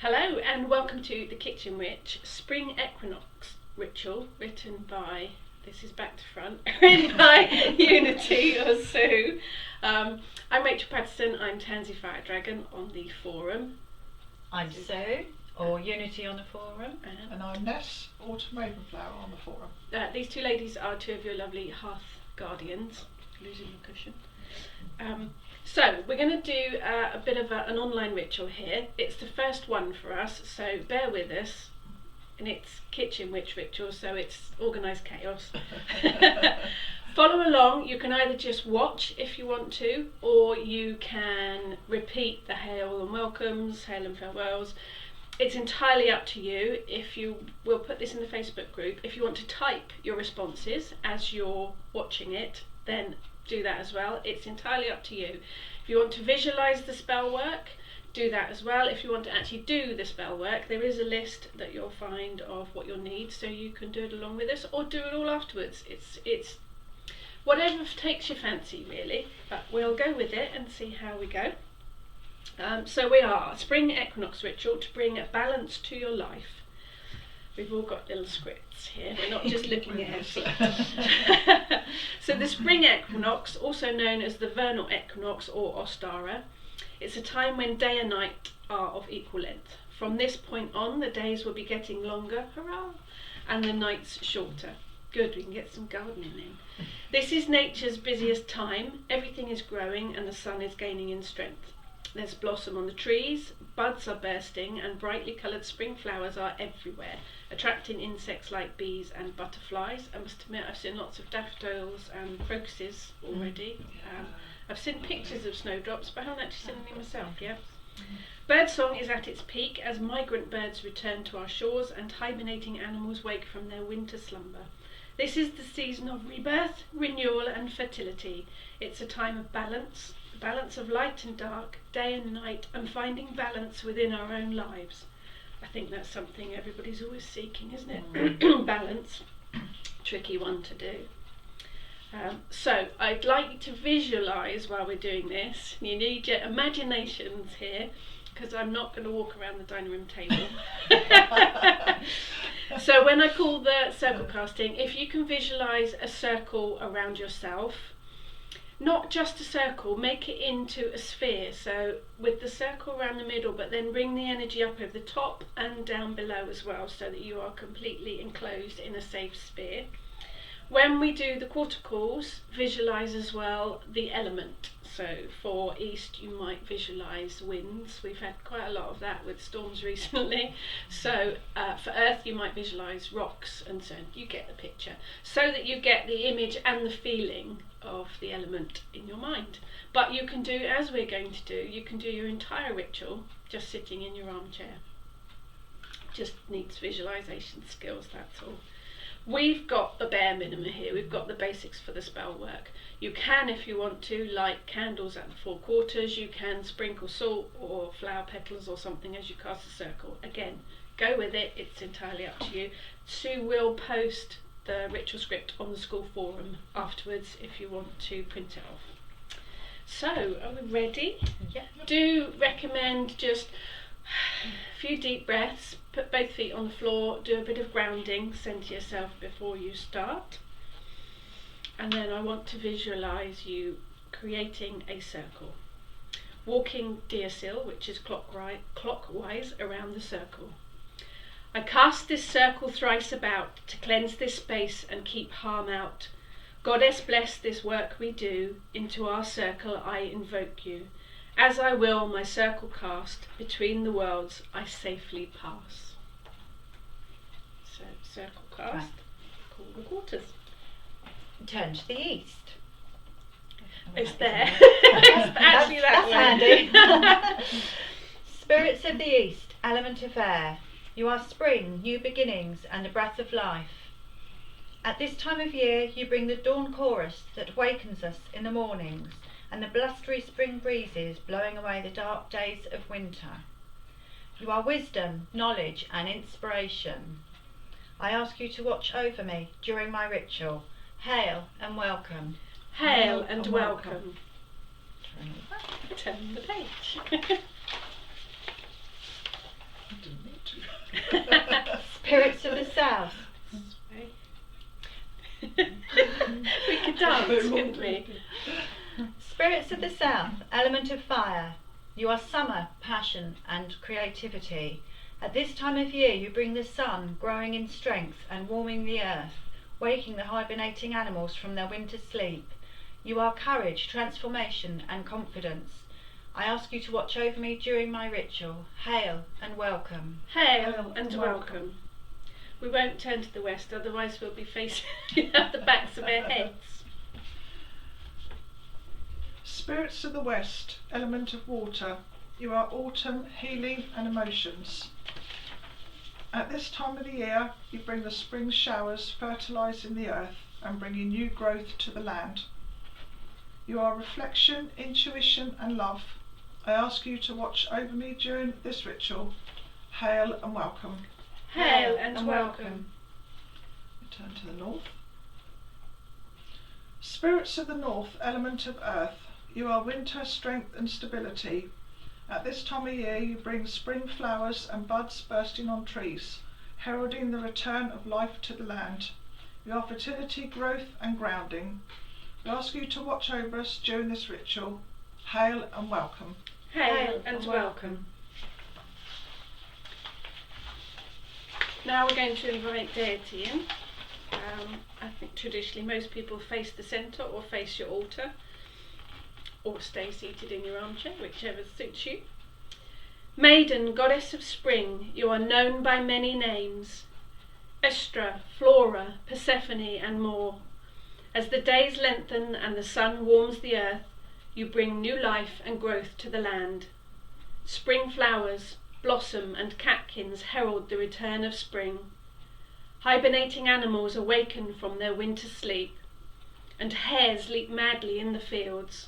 Hello and welcome to the Kitchen Witch Spring Equinox Ritual, written by, this is back to front, written by Unity or Sue. I'm Rachel Patterson, I'm Tansy Fire Dragon on the forum. I'm Sue, or Unity on the forum. And I'm Ness, Autumn Ravenflower on the forum. These two ladies are two of your lovely hearth guardians. Losing my cushion. So we're going to do a bit of an online ritual here. It's the first one for us, so bear with us. And it's Kitchen Witch ritual, so it's organised chaos. Follow along. You can either just watch if you want to, or you can repeat the hail and welcomes, hail and farewells. It's entirely up to you. We'll put this in the Facebook group. If you want to type your responses as you're watching it, then do that as well. It's entirely up to you. If you want to visualise the spell work, do that as well. If you want to actually do the spell work, there is a list that you'll find of what you'll need, so you can do it along with us or do it all afterwards. It's whatever takes your fancy really, but we'll go with it and see how we go. So we are Spring Equinox Ritual to bring a balance to your life. We've all got little scripts here, we're not just looking at it. So the Spring Equinox, also known as the Vernal Equinox or Ostara, it's a time when day and night are of equal length. From this point on, the days will be getting longer, hurrah, and the nights shorter. Good, we can get some gardening in. This is nature's busiest time. Everything is growing and the sun is gaining in strength. There's blossom on the trees, buds are bursting, and brightly coloured spring flowers are everywhere, attracting insects like bees and butterflies. I must admit I've seen lots of daffodils and crocuses already. I've seen pictures of snowdrops, but I haven't actually seen any myself yet. Birdsong is at its peak as migrant birds return to our shores and hibernating animals wake from their winter slumber. This is the season of rebirth, renewal and fertility. It's a time of balance. Balance of light and dark, day and night, and finding balance within our own lives. I think that's something everybody's always seeking, isn't it? Balance. Tricky one to do. So I'd like you to visualise while we're doing this. You need your imaginations here, because I'm not going to walk around the dining room table. So when I call the circle casting, if you can visualise a circle around yourself, not just a circle, make it into a sphere, so with the circle around the middle, but then bring the energy up over the top and down below as well, so that you are completely enclosed in a safe sphere. When we do the quarter calls, visualise as well the element. So for east you might visualise winds. We've had quite a lot of that with storms recently. So for earth you might visualise rocks and so on. You get the picture. So that you get the image and the feeling of the element in your mind. But you can do, as we're going to do, you can do your entire ritual just sitting in your armchair. Just needs visualisation skills, that's all. We've got the bare minimum here. We've got the basics for the spell work. You can, if you want to, light candles at the 4 quarters. You can sprinkle salt or flower petals or something as you cast a circle. Again, go with it. It's entirely up to you. Sue will post the ritual script on the school forum afterwards if you want to print it off. So, are we ready? Yeah. Do recommend just a few deep breaths, put both feet on the floor, do a bit of grounding, centre yourself before you start. And then I want to visualise you creating a circle. Walking deer seal, which is clockwise around the circle. I cast this circle thrice about to cleanse this space and keep harm out. Goddess bless this work we do, into our circle I invoke you. As I will my circle cast, between the worlds I safely pass. So circle cast, right. Call the quarters. Turn to the east. It's there. It's actually that's way. handy. Spirits of the east, element of air. You are spring, new beginnings and the breath of life. At this time of year you bring the dawn chorus that wakens us in the mornings, and the blustery spring breezes blowing away the dark days of winter. You are wisdom, knowledge and inspiration. I ask you to watch over me during my ritual. Hail and welcome. Hail and welcome. Turn the page. I didn't need to. Spirits of the south. We could dance, couldn't we? Spirits of the south, element of fire. You are summer, passion and creativity. At this time of year you bring the sun, growing in strength and warming the earth, waking the hibernating animals from their winter sleep. You are courage, transformation and confidence. I ask you to watch over me during my ritual. Hail and welcome. Hail and welcome. We won't turn to the west, otherwise we'll be facing at the backs of our heads. Spirits of the west, element of water. You are autumn, healing and emotions. At this time of the year, you bring the spring showers, fertilising the earth and bringing new growth to the land. You are reflection, intuition and love. I ask you to watch over me during this ritual. Hail and welcome. Hail and welcome. We turn to the north. Spirits of the north, element of earth. You are winter, strength and stability. At this time of year you bring spring flowers and buds bursting on trees, heralding the return of life to the land. You are fertility, growth and grounding. We ask you to watch over us during this ritual. Hail and welcome. Hail and welcome. Now we're going to invite deity in. I think traditionally most people face the centre or face your altar, or stay seated in your armchair, whichever suits you. Maiden, goddess of spring, you are known by many names: Estra, Flora, Persephone and more. As the days lengthen and the sun warms the earth, you bring new life and growth to the land. Spring flowers, blossom and catkins herald the return of spring. Hibernating animals awaken from their winter sleep, and hares leap madly in the fields.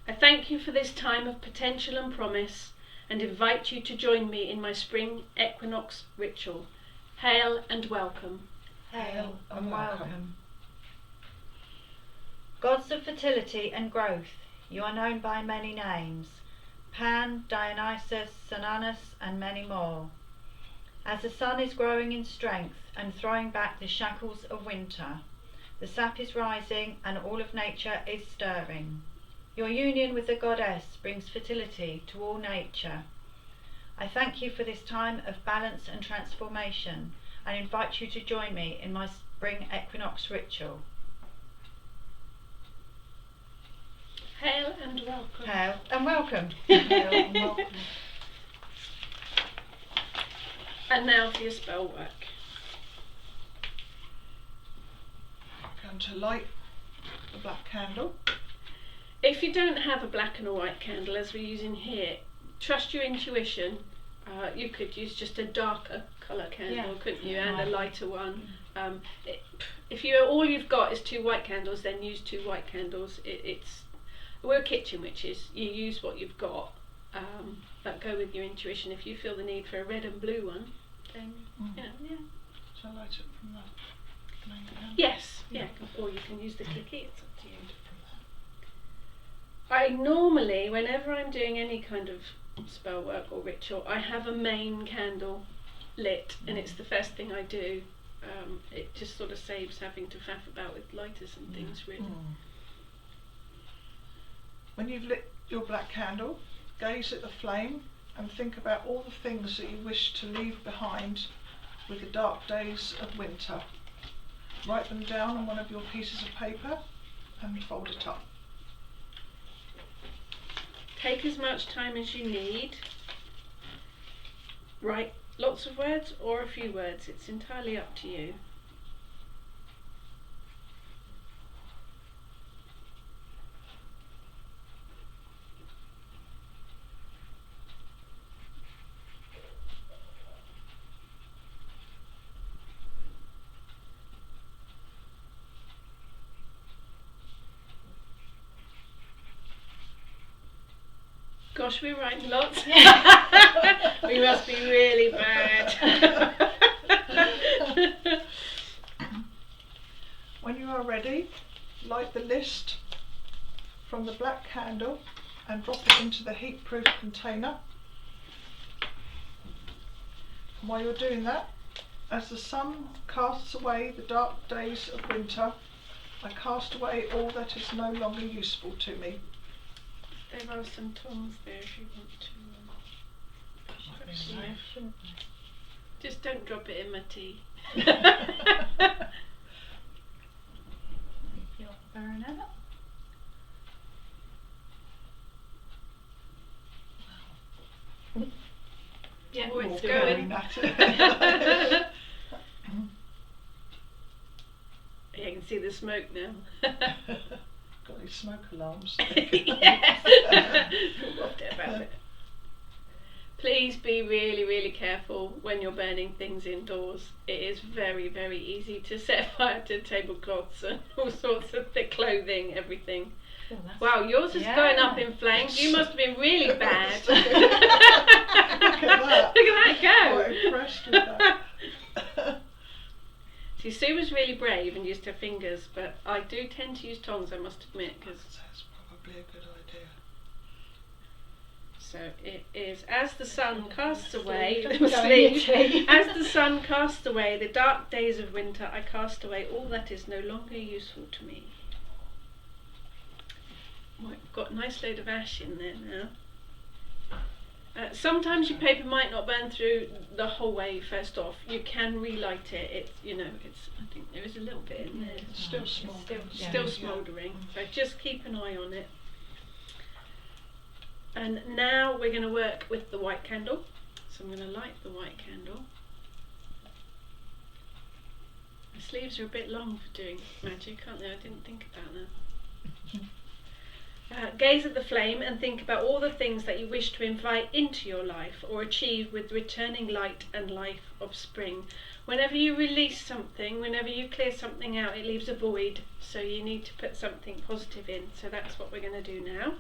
I thank you for this time of potential and promise, and invite you to join me in my spring equinox ritual. Hail and welcome. Hail and welcome. Gods of fertility and growth, you are known by many names: Pan, Dionysus, Sananus and many more. As the sun is growing in strength and throwing back the shackles of winter, the sap is rising and all of nature is stirring. Your union with the goddess brings fertility to all nature. I thank you for this time of balance and transformation and invite you to join me in my spring equinox ritual. Hail and welcome. Hail and welcome. Hail and welcome. And now for your spell work. I'm going to light the black candle. If you don't have a black and a white candle as we're using here, trust your intuition. You could use just a darker colour candle, couldn't you, and a lighter one. If all you've got is 2 white candles, then use 2 white candles. We're kitchen witches. You use what you've got, but go with your intuition. If you feel the need for a red and blue one, then Shall I light it from the main candle? Yes, or you can use the clicky. It's up to you. I normally, whenever I'm doing any kind of spell work or ritual, I have a main candle lit, and it's the first thing I do. It just sort of saves having to faff about with lighters and things, really. When you've lit your black candle, gaze at the flame and think about all the things that you wish to leave behind with the dark days of winter. Write them down on one of your pieces of paper and fold it up. Take as much time as you need. Write lots of words or a few words. It's entirely up to you. Gosh, we're writing lots. We must be really bad. When you are ready, light the list from the black candle and drop it into the heat-proof container. And while you're doing that, as the sun casts away the dark days of winter, I cast away all that is no longer useful to me. There are some tongs there if you want to. Shouldn't Just don't drop it in my tea. You're burning it. Yeah, Oh, it's very going. natty. Yeah, you can see the smoke now. Got any smoke alarms? Yes. Loved it about it. Please be really, really careful when you're burning things indoors. It is very, very easy to set fire to tablecloths and all sorts of thick clothing, everything. Oh, that's- Wow, yours is Yeah. going up in flames. You must have been really bad. Look at that. Look at that Quite go. impressed with that. See, Sue was really brave and used her fingers, but I do tend to use tongs, I must admit, because That's probably a good idea. so it is as the sun casts away Sleeve. the sleeve, Sleeve. as the sun casts away the dark days of winter, I cast away all that is no longer useful to me. Well, I've got a nice load of ash in there now. Sometimes your paper might not burn through the whole way first off. You can relight it. It's, you know, it's. I think there is a little bit in there. It's still small. Still smouldering. So just keep an eye on it. And now we're going to work with the white candle. So I'm going to light the white candle. The sleeves are a bit long for doing magic, aren't they? I didn't think about that. Gaze at the flame and think about all the things that you wish to invite into your life or achieve with the returning light and life of spring. Whenever you release something, whenever you clear something out, it leaves a void. So you need to put something positive in. So that's what we're going to do now.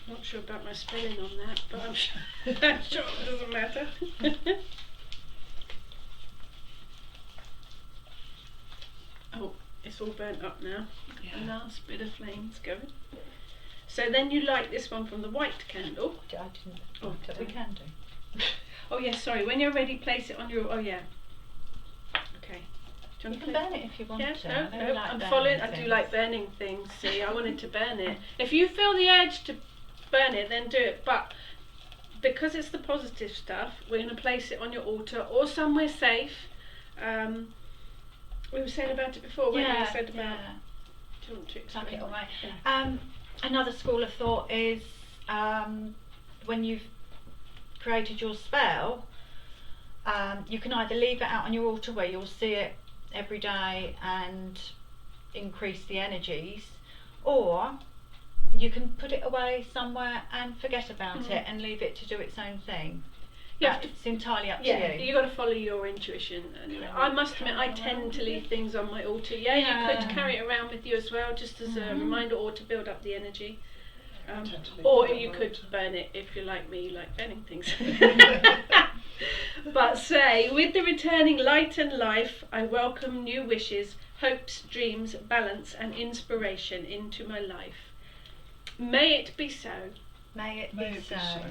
Not sure about my spelling on that, but I'm sure, I'm sure it doesn't matter. Oh, it's all burnt up now. Yeah. The last bit of flames going. So then you light this one from the white candle. I didn't. Oh, But we can do. Oh yes, sorry. When you're ready, place it on your. Oh yeah. Okay. Do You want can to burn it if you want Yeah, to. no, I know no, you like I'm burning following. I do things. like burning things. See, I wanted to burn it. If you feel the urge to burn it, then do it. But because it's the positive stuff, we're going to place it on your altar or somewhere safe. We were saying about it before, weren't we? You said about. yeah. Do you want to explain? Tuck it away. Yeah. Another school of thought is when you've created your spell, you can either leave it out on your altar where you'll see it every day and increase the energies, or you can put it away somewhere and forget about it and leave it to do its own thing. You have to- It's entirely up to Yeah, you. you got to follow your intuition. And I must admit, I tend to leave things on my altar. Yeah, you could carry it around with you as well, just as a reminder or to build up the energy. tend to leave Or it on you my could altar. burn it if you're like me, you like burning things. But say, with the returning light and life, I welcome new wishes, hopes, dreams, balance and inspiration into my life. May it be so. May it May be it so. be so.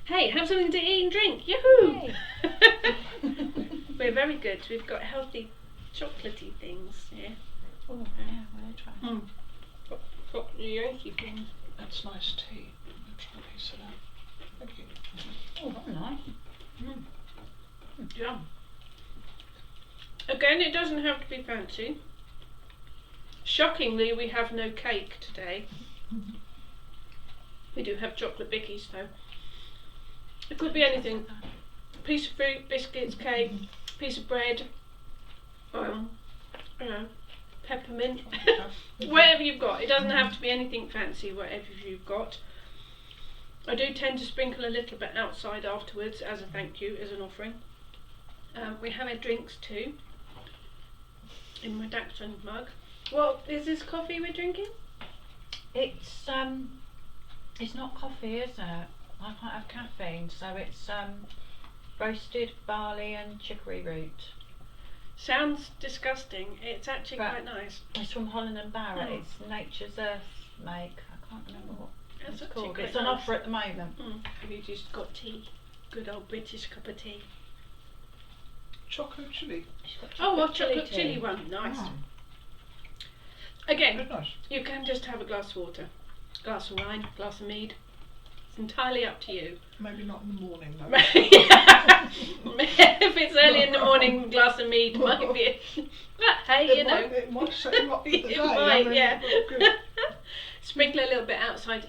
Hey, have something to eat and drink. Yoo-hoo! Yay. We're very good. We've got healthy chocolatey things. Yeah. Oh, yeah, we'll try. Mm. Chocolatey things. That's nice tea. I'll try a piece of that. Thank you. Oh, that's nice. Yeah. Again, it doesn't have to be fancy. Shockingly, we have no cake today. We do have chocolate bickies though. It could be anything. Piece of fruit, biscuits, cake, piece of bread, you know, peppermint, whatever you've got. It doesn't have to be anything fancy, whatever you've got. I do tend to sprinkle a little bit outside afterwards as a thank you, as an offering. We have our drinks too, in my Dachshund mug. What is this coffee we're drinking? It's It's not coffee, is it? I can't have caffeine, so it's roasted barley and chicory root. Sounds disgusting. It's actually But quite nice. It's from Holland and Barrett. Mm. It's Nature's Earth make. I can't remember what It's it's actually called. quite It's on nice. offer at the moment. Have you just got tea? Good old British cup of tea. Chocolate chili. It's got Oh, a chili chocolate tea. chilli one. Nice. Mm. Again, Very nice. you can just have a glass of water, glass of wine, glass of mead. It's entirely up to you. Maybe not in the morning though. If it's early in the morning, glass of mead might be. But hey, you know. It might set you up for the day. It might, yeah. Good. Sprinkle a little bit outside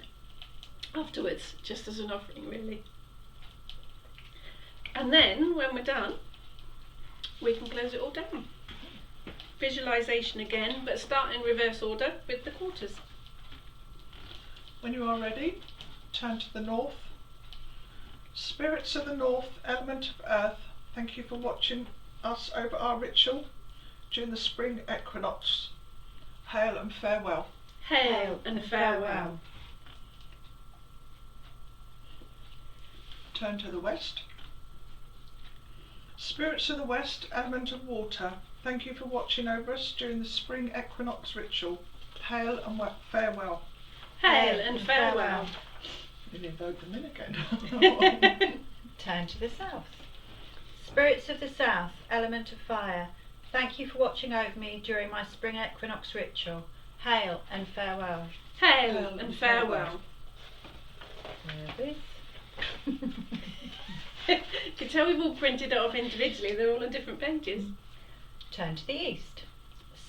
afterwards, just as an offering, really. And then, when we're done, we can close it all down. Visualisation again, but start in reverse order with the quarters. When you are ready, turn to the north. Spirits of the north, element of earth, thank you for watching us over our ritual during the spring equinox. Hail and farewell. Hail and farewell. Turn to the west. Spirits of the west, element of water, thank you for watching over us during the spring equinox ritual. Hail and farewell. Hail and farewell. Nearly invoked them in again. Turn to the south. Spirits of the south, element of fire, thank you for watching over me during my spring equinox ritual. Hail and farewell. Hail and farewell. There it is. You can tell we've all printed it off individually, they're all on different pages. Turn to the east.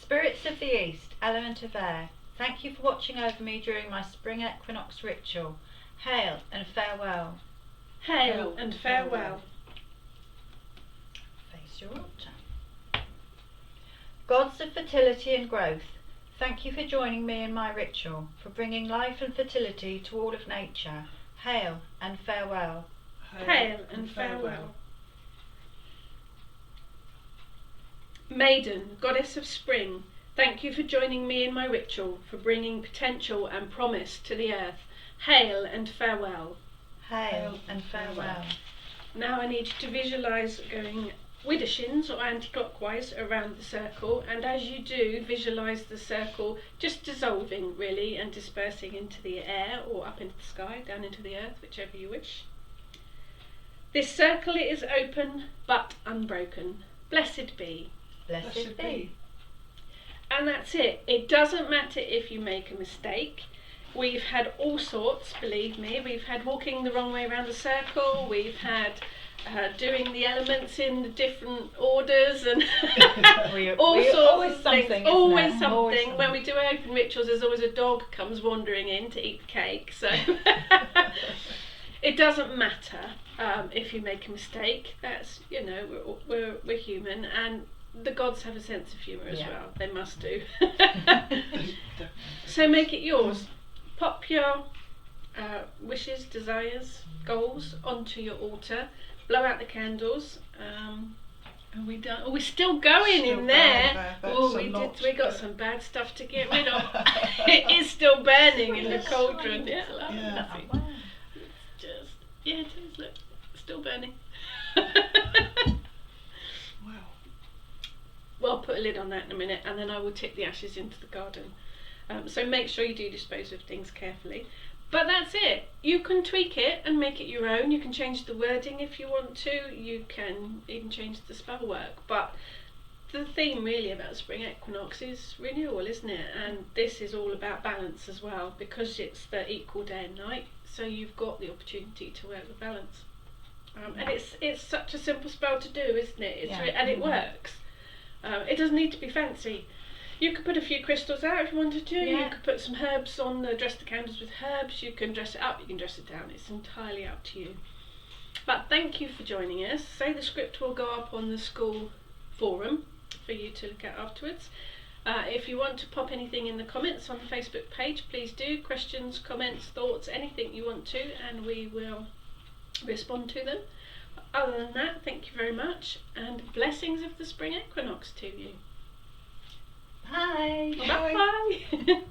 Spirits of the east, element of air, thank you for watching over me during my spring equinox ritual. Hail and farewell. Hail and farewell. Face your altar. Gods of fertility and growth, thank you for joining me in my ritual, for bringing life and fertility to all of nature. Hail and farewell. Hail and farewell. Maiden, goddess of spring, thank you for joining me in my ritual, for bringing potential and promise to the earth. Hail and farewell. Hail and farewell. Now I need you to visualise going widdershins or anti-clockwise around the circle, and as you do, visualise the circle just dissolving really and dispersing into the air or up into the sky, down into the earth, whichever you wish. This circle is open but unbroken. Blessed be. Blessed be. And that's it. It doesn't matter if you make a mistake. We've had all sorts, believe me. We've had walking the wrong way around the circle. We've had doing the elements in the different orders and all sorts always of something, things. isn't Always there? something. Always something. When we do open rituals, there's always a dog comes wandering in to eat the cake. So it doesn't matter if you make a mistake. That's, you know, we're human, and the gods have a sense of humour as well. They must do. So make it yours. Pop your wishes, desires, goals onto your altar. Blow out the candles. Are we done? Oh, we're still going Still in going there. there. Oh, That's a lot. we got some bad stuff to get rid of. It is still burning in the cauldron. Yeah, Yeah. lovely. Wow. It's just, yeah, it is. Look, still burning. Wow. Well, I'll put a lid on that in a minute, and then I will tip the ashes into the garden. So make sure you do dispose of things carefully. But that's it. You can tweak it and make it your own. You can change the wording if you want to. You can even change the spell work. But the theme really about spring equinox is renewal, isn't it? And this is all about balance as well, because it's the equal day and night. So you've got the opportunity to work with balance. And it's such a simple spell to do, isn't it? It's Yeah. and it works. It doesn't need to be fancy. You could put a few crystals out if you wanted to. Yeah. You could put some herbs on dress the candles with herbs. You can dress it up, you can dress it down. It's entirely up to you. But thank you for joining us. Say the script will go up on the school forum for you to look at afterwards. If you want to pop anything in the comments on the Facebook page, please do. Questions, comments, thoughts, anything you want to, and we will respond to them. Other than that, thank you very much, and blessings of the spring equinox to you. Bye. Bye.